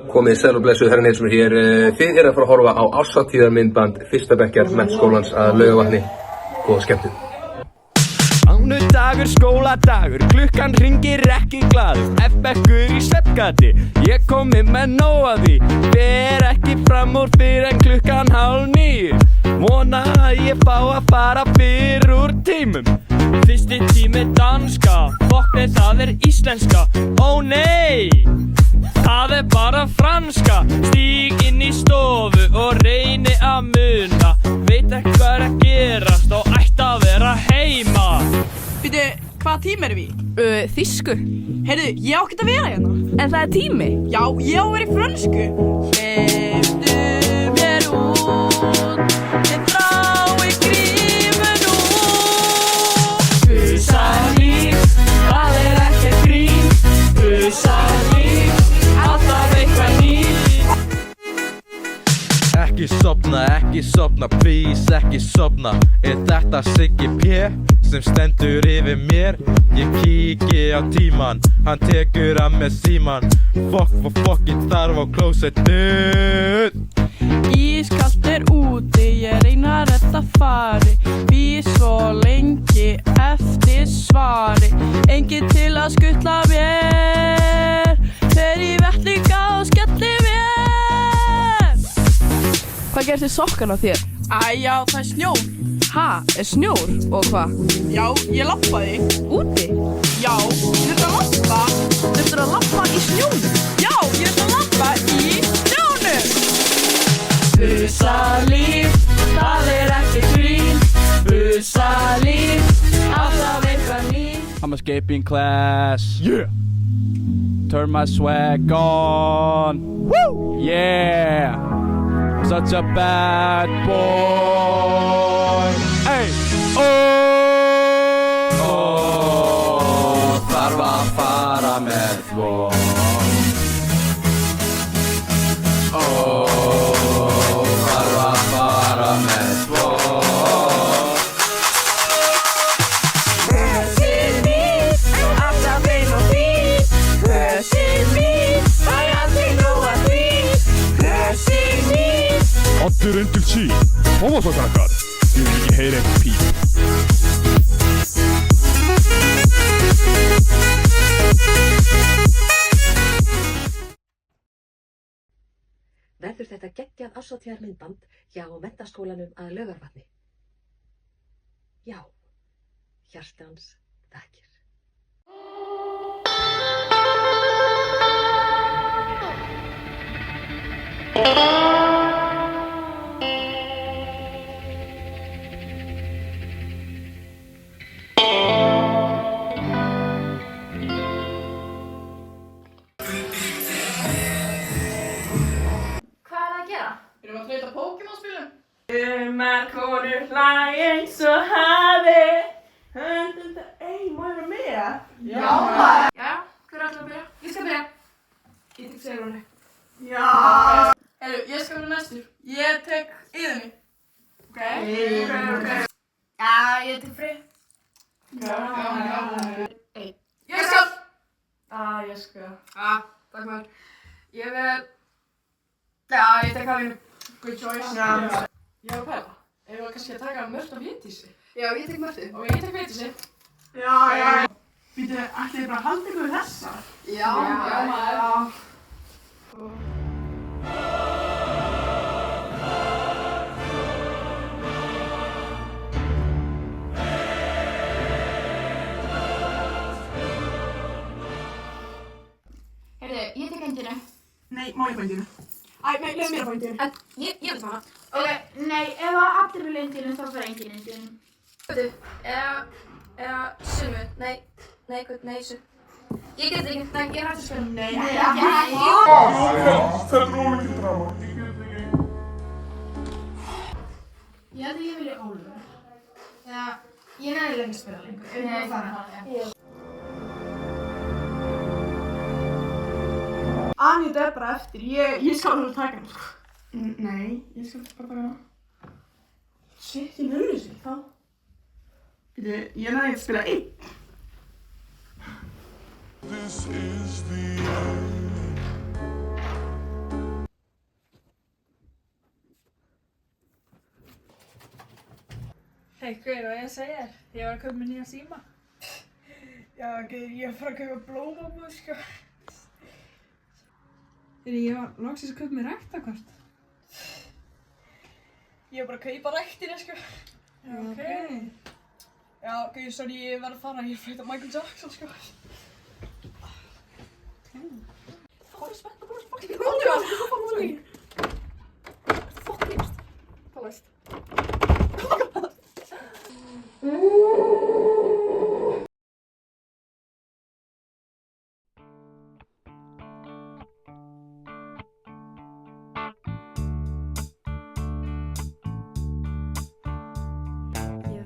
Komið sæl og blessuð, herra Nilsson hér. Þið að fara að horfa á árshátíðarmyndband fyrsta bekkjar Menntaskólans að Laugarvatni. Góða skemmtun. Mánudagur, skóladagur, klukkan hringir ekki glaður. F-bekkur í svefngati, ég komi með nóg af því. Fer ekki fram úr fyrr en klukkan 8:30. Vona að ég fá að fara fyrr úr tímum. Fyrsti tími danska, fokk nei það íslenska. Ó nei, það bara franska. Stíg inn í stofu og reyni að muna. Veit ekki hvað að gerast og ætti að vera heima. Býtu, hvaða tími erum við? Þýsku. Heyrðu, ég á ekkert að vera hérna. En það tími? Já, ég á að vera í frönsku. Hleyptu mér út, ég þrái grímun út. Busalíf, það ekkert grín. Busalíf, alltaf eitthvað nýtt. Ekki sofna, please, ekki sofna. Þetta Siggi P sem stendur yfir mér? Ég kíki á tíman, hann tekur að með síman. Fokkin þarf á klósettinu. Ískalt úti, ég reyna að redda fari. Bíð svo lengi eftir svari. Enginn til að skutla mér. Fer í vettlinga og skelli mér. Hvað gerst þið sokkan á þér? Æjá, það snjór. Ha, snjór? Og hvað? Já, ég labbaði. Úti? Já, ég þurfti að labba. Þurftur að labba í snjónum? Já, ég þurfti að labba í snjónum. Busalíf, það ekki grín. Busalíf, alltaf eitthvað nýtt. I'm escaping class. Yeah. Turn my swag on. Woo! Yeah. Such a bad boy. Hey. Þarf að fara með þvó. Þarf að fara með þvó. Hössin mín, alltaf ein og fín. Hössin mín, það aldrei nóg að því. Hössin mín. Allir til sín, hómasakakkar, ég vil ekki heyra eitthvað píp. Verður þetta geggjað árshátíðarmyndband hjá Menntaskólanum að Laugarvatni? Já, hjartans þakkir. Erum við að treyta Pokémon-spilum? Konur hlæja eins og hafi. Má ég vera með? Já. Jæja, hver ætlar að byrja? Ég skal byrja. Ég tek Sigrúnu. Já. Heyrðu, ég skal vera næstur. Ég tek Iðunni. Ok. Já, ég tek Freyr. Ég skal. Ég skal. Takk maður. Ég vil... Já, ég tek Halínu. Good choice. Já. Ég var að pæla. Ef við kannski að taka Mörtu og Védísi. Já, ég tek Mörtu. Og ég tek Védísi. Já. Býtu, ætlið bara að halda ykkur við þessa? Já, maður. Heyrðu, ég tek Endinu. Nei, má ég fá Endinu? Æ, nei, leið mér að fá Endinu. Ég vil fá hana. Ok, nei, ef allir vilja Endinu þá fara enginn Endinu. Eða Sunnu, nei, Sunnu. Ég get ekki, nei, ég hætti að spila. Nei, ekki. Það nóg mikið drama, ég get ekki. Ég held að ég vilja Ólafur. Eða, ég næði lengi að spila lengur. Ef ég bara fara. Anita er bara eftir, ég skal alveg taka hann, sko. Nei, ég skal bara taka hann. Shit, ég nörður þessu, þá. Ég næði að spila einn. This is the end. Hver, og ég segja þér, ég var að kaupa mér nýja síma. Já, ég er að fara að kaupa blómabúð, sko. Ég var loksins að kaupa mér ræktakort. Ég er bara að kaupa ræktina, sko. Já, ok. Já, sorry, ég verð að fara, ég er fyrir Michael Jackson, sko. Fokk, spennt að fokk. Ég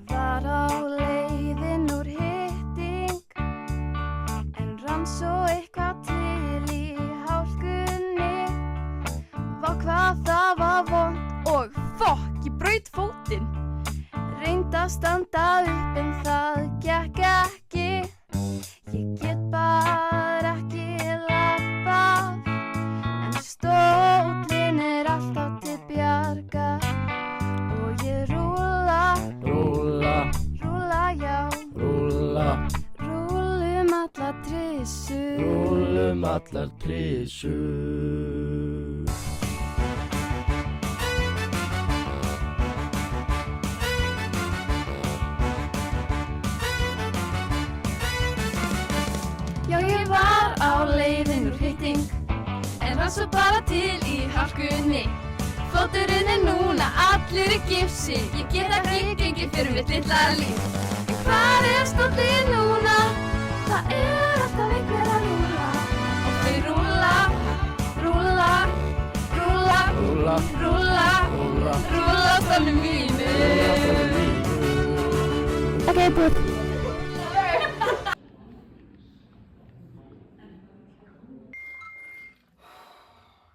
var á leiðin úr hitting en rann svo eitthvað til í hálkunni. Vá hvað það var vont og fokk, ég braut fótinn. Reyndi að standa upp en það gekk ekki. Ég get bara ekki labbað en stóllinn er alltaf til bjargar. Og ég rúlla, já, rúllum allar trissur. Já, ég var á leiðin úr hitting en rann svo bara til í hálkunni. Fóturinn er núna allir í gifsi, ég get ekki gengið fyrir mitt litla líf. En hvar er stóllinn núna? Það er alltaf einhver að rúlla og þau rúlla stólnum mínu. Ok, búið.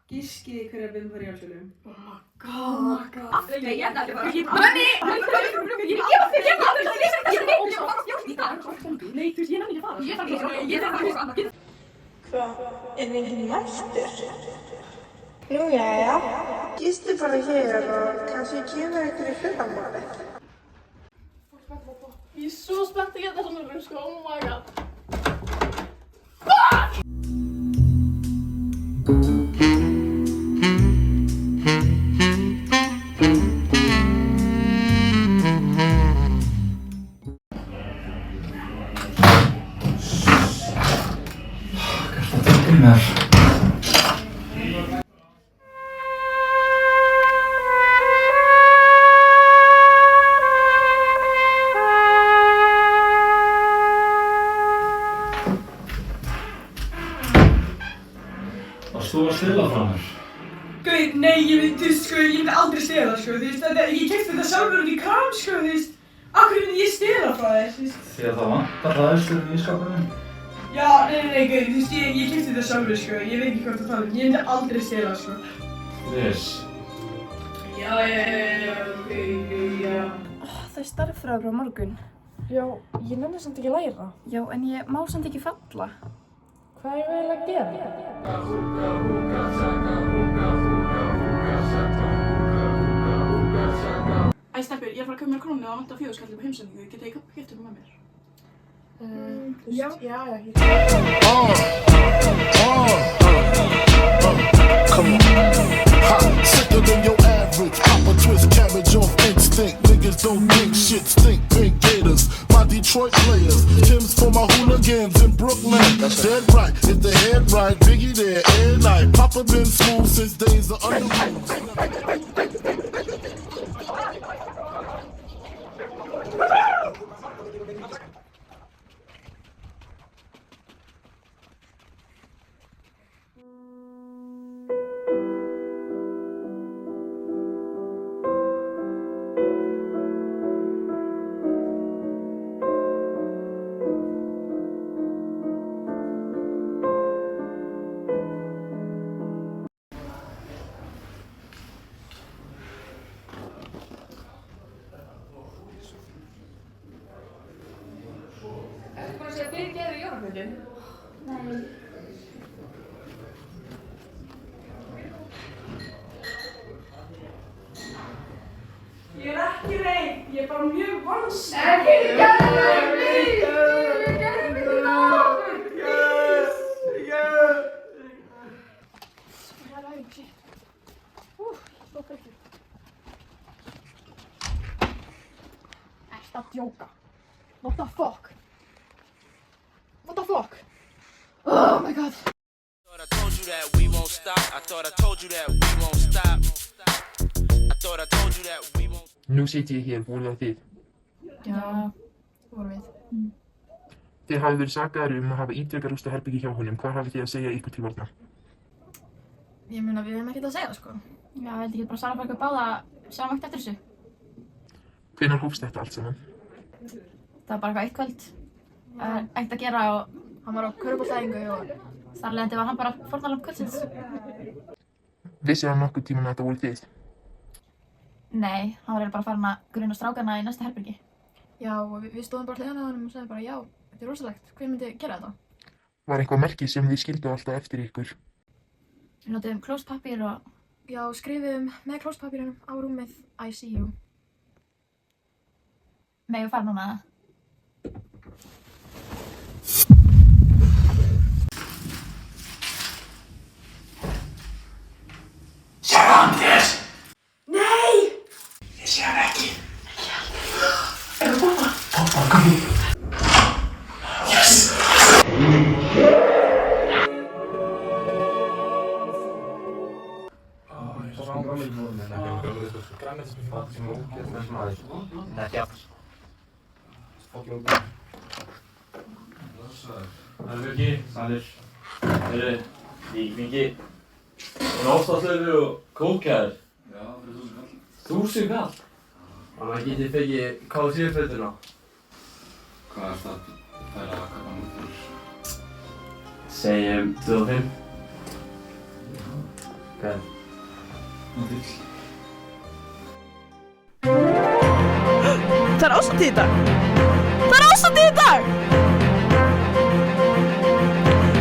Gískið hverja byrjum fara í álsölum. Oh my god. Nei, ég ætla ekki að fara. Nei, þú veist, ég nenni ekki að fara. Hvað, er enginn mættur? Nú, jæja. Gistu bara hér og kannski kemur ykkur í fyrramálið. Ég er svo spennt að geta svona rúm, sko, oh my god. Varst þú að stela frá mér? Gauð, nei, ég myndi aldrei stela, sko, þú veist, ég keypti þetta sjálfur út í kram, sko, þú veist, af hverju myndi ég stela frá þér, þú veist? Því að það vantar hræðslur í skápnum. Já, nei, gauð, þú veist, ég keypti þetta sjálfur, sko, ég veit ekki hvað það tala um, ég myndi aldrei stela, sko. Viss. Já, já. Það er starffræði frá morgun. Já, ég nenni samt ekki að læra. Já, en ég má samt ekki falla. Hvað er vel að gera? Æ, stelpur, ég er að fara að kaupa mér krónu og að vantar 4 skall upp á heimsendingu, geta ég keypt með mér? Já. Come on. Sicker than your average. Pop a twist cabbage off instinct. Niggas don't think shit stink. Pink Gators, my Detroit players. Tim's for my hooligans in Brooklyn. Dead right, if the head right, Biggie there, air night. Papa been smooth since days of under rules. Ég er ekki reið, ég er bara mjög vonsvikinn. Ekki gerðu mig, please. Ertu að djóka? What the fuck? What the fuck? Oh my god. I told you that we won't stop. I thought I told you that we won't stop. I thought I told you that we won't. Nú sit ég hér, voru það þið? Já, vorum við. Þið hafið verið sakaðir að hafa ítrekað rústað herbergi hjá honum. Hvað hafið þið að segja ykkur til varna? Ég meina, við höfum ekkert að segja, sko. Já, ég held ekki bara Sara fyrir ykkur báða saman eftir þessu. Hvenær hófst þetta allt saman? Það var bara eitthvað eitt kvöld. Ekkert að gera og hann var á körfuboltaæfingu og þar leiðandi var hann bara fórnarlamb kvöldsins. Vissi hann nokkuð tímann að þetta voru þið? Nei, hann var bara farin að gruna strákana í næsta herbergi. Já, og við stóðum bara hliðina á honum og sagðum bara já, þetta er rosalegt, hver myndi gera þetta? Var eitthvað merkið sem þið skildu alltaf eftir ykkur? Við notuðum klósettpappír og... Já, skrifum með klósettpappírunum á rúmið ICU. Megum við fara núna? Sjáðu hann þér! Nei! Ég sé hann ekki. Ekki heldur. Er það pappa? Pappa, kom í. Yes! Það er ekki, sælir. Heyrðu, ég fengi ástæðsleifi og kókaðir. Já, fyrir 1000 kall. 1000 kall? Þannig að getið fengið KC-fötuna. Hvað er það? Það er að kalla nú fyrir? Segjum 25. Hvað? Nú til. Það er ásatíð í dag! Það er ásatíð í dag!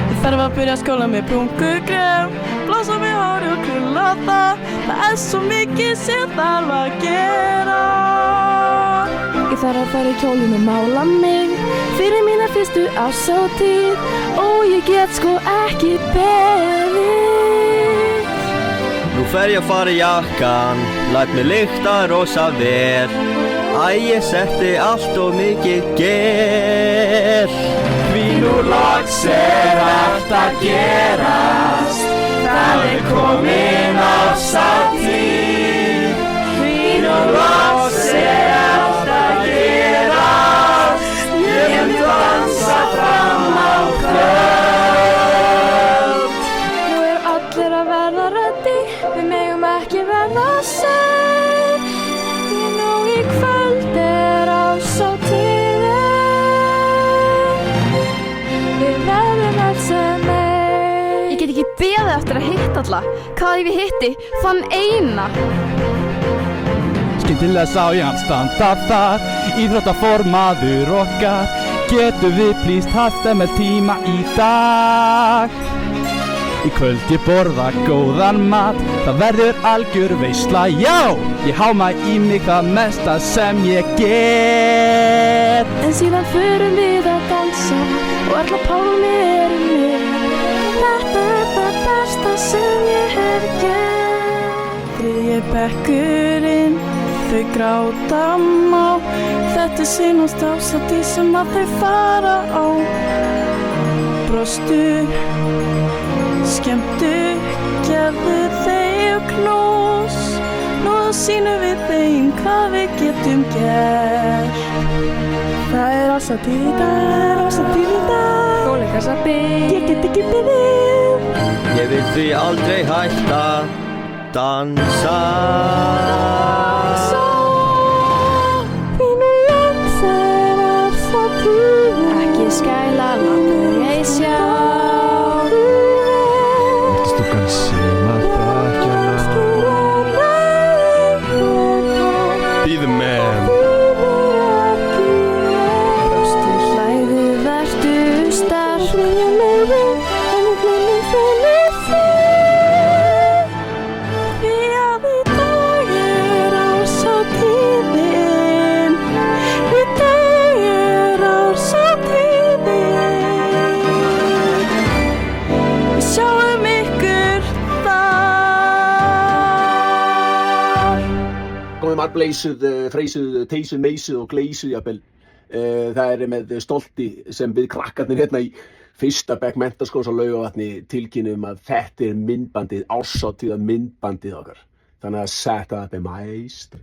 Ég þarf að byrja skóla með brúnkukrem, blása með hári og krulla það. Það er svo mikið sem þarf að gera. Ég þarf að fara í kjólinn og mála mig fyrir mína fyrstu ásatíð og ég get sko ekki beðið. Nú fer ég að fara í jakkan, læt mig lykta rosa vel. Æ, ég setti allt og mikið gel. Því nú loks er allt að gerast, það er komin ásatíð. Því nú loks er allt að gerast, ég mun dansa fram á kvöld. Nú eru allir að verða reddi, við megum ekki verða sen. Því nú í kvöld er ásatíðin, við verðum öll sem ein. Ég get ekki beðið eftir að hitta alla. Hvað ef ég hitti þann eina? Skyndilega sá ég hann standa þar, íþróttaformaður okkar. Getum við plíst haft ML tíma í dag? Í kvöld ég borða góðan mat, það verður algjör veisla, já! Ég háma í mig það mesta sem ég get. En síðan förum við að dansa og alla pálmi eru með. Þetta er það besta sem ég hef gert. Þriðji bekkurinn, þau gráta má. Þetta er seinast ásatíð sem að þau fara á. Brostu, skemmtu, gefðu þeim knús. Nú sýnum við þeim hvað við getum gert. Það er ásatíð í dag, ég get ekki beðið. Ég vil því aldrei hætta dansa. Því nú loks er ásatíðin, ekki skæla, láta ég sjá. Stúlkan sem að þekkja hana. Bíðum með. Brostu, hlæðu, vertu sterk. Hlýja meiri, en glemir fyrir þig. Því að í dag er ásatíðin. Farbleysið, freysið, teysið, meysið og gleysið jafnvel. Það með stolti sem við krakkarnir hérna í fyrsta bekk menntaskólans á Laugarvatni tilkynnum að þetta myndbandið, árshátíðar myndbandið okkar. Þannig að setja þetta maestri.